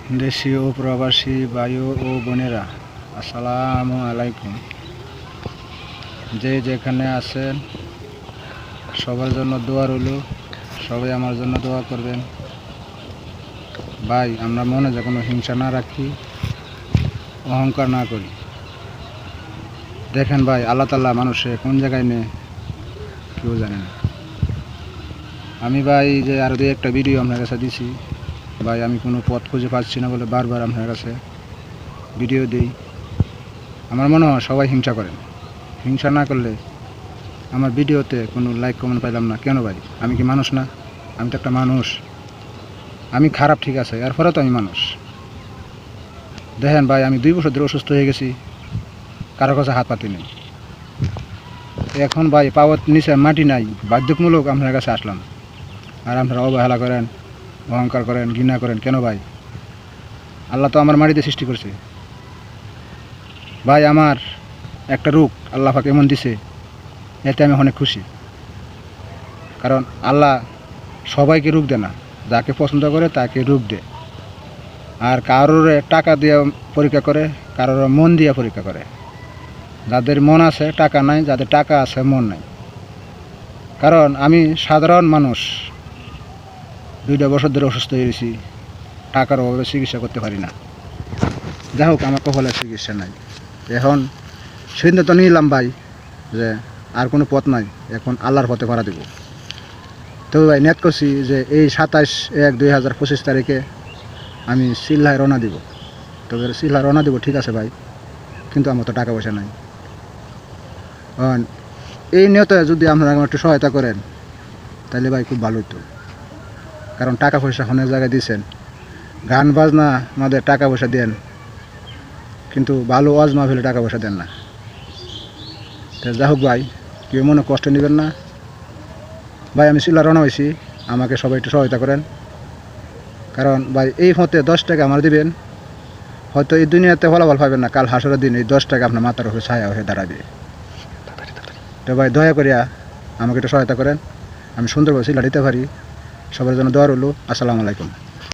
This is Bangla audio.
দেশি ও প্রবাসী ভাই ও বোনেরা, আসসালামু আলাইকুম। যে যেখানে আছেন সবার জন্য দোয়া রইল। সবাই আমার জন্য দোয়া করবেন। ভাই, আমরা মনে যে কোনো হিংসা না রাখি, অহংকার না করি। দেখেন ভাই, আল্লাহ তাআলা মানুষে কোন জায়গায় নেয় কেউ জানে না। আমি ভাই যে আরও দুই একটা ভিডিও আপনার কাছে দিছি ভাই, আমি কোনো পথ খুঁজে পাচ্ছি না বলে বারবার আপনার কাছে ভিডিও দিই। আমার মনে হয় সবাই হিংসা করেন। হিংসা না করলে আমার ভিডিওতে কোনো লাইক কমেন্ট পাইলাম না কেন ভাই? আমি কি মানুষ না? আমি তো একটা মানুষ। আমি খারাপ ঠিক আছে, এরপরেও তো আমি মানুষ। দেখেন ভাই, আমি 2 বছর ধরে অসুস্থ হয়ে গেছি, কারো কাছে হাত পাতি নেই। এখন ভাই পাওয়ার নিচে মাটি নাই, বাধ্যতামূলক আপনার কাছে আসলাম। আর আপনারা অবহেলা করেন, অহংকার করেন, ঘৃণা করেন কেন ভাই? আল্লাহ তো আমার মাটিতে সৃষ্টি করছে ভাই। আমার একটা রূপ আল্লাহ পাক এমন দিছে, এতে আমি অনেক খুশি। কারণ আল্লাহ সবাইকে রূপ দেয় না, যাকে পছন্দ করে তাকে রূপ দেয়। আর কারোর টাকা দিয়ে পরীক্ষা করে, কারোর মন দিয়ে পরীক্ষা করে। যাদের মন আছে টাকা নাই, যাদের টাকা আছে মন নাই। কারণ আমি সাধারণ মানুষ, 2 বছর ধরে অসুস্থ হয়ে গেছি, টাকার অভাবে চিকিৎসা করতে পারি না। যাই হোক, আমার কপালে চিকিৎসা নাই। এখন সিদ্ধান্ত নিলাম ভাই যে আর কোনো পথ নাই, এখন আল্লাহর পথে ভাড়া দেব। তবে ভাই নেট করছি যে এই 27/1/2025 তারিখে আমি সিল্লায় রওনা দিব। তবে সিল্লায় রওনা দিব ঠিক আছে ভাই, কিন্তু আমার তো টাকা পয়সা নাই। কারণ এই নিয়তে যদি আপনারা আমার একটু সহায়তা করেন তাহলে ভাই খুব ভালো হতো। কারণ টাকা পয়সা অনেক জায়গায় দিয়েছেন, গান বাজনা আমাদের টাকা পয়সা দেন, কিন্তু ভালো ওয়াজ মাহফিলে টাকা পয়সা দেন না। তো যাই হোক ভাই, কেউ মনে কষ্ট নেবেন না ভাই। আমি সিল্লা রওনা হয়েছি, আমাকে সবাই একটু সহায়তা করেন। কারণ ভাই এই মতে 10 টাকা আমার দিবেন, হয়তো এই দুনিয়াতে ফলাফল পাবেন না, কাল হাসরের দিন এই 10 টাকা আপনার মাথার উপরে ছায়া হয়ে দাঁড়াবে। তো ভাই দয়া করিয়া আমাকে একটু সহায়তা করেন, আমি সুন্দরভাবে সিল্লা দিতে পারি। সবার জন্য দোয়া রইল। আসসালামু আলাইকুম।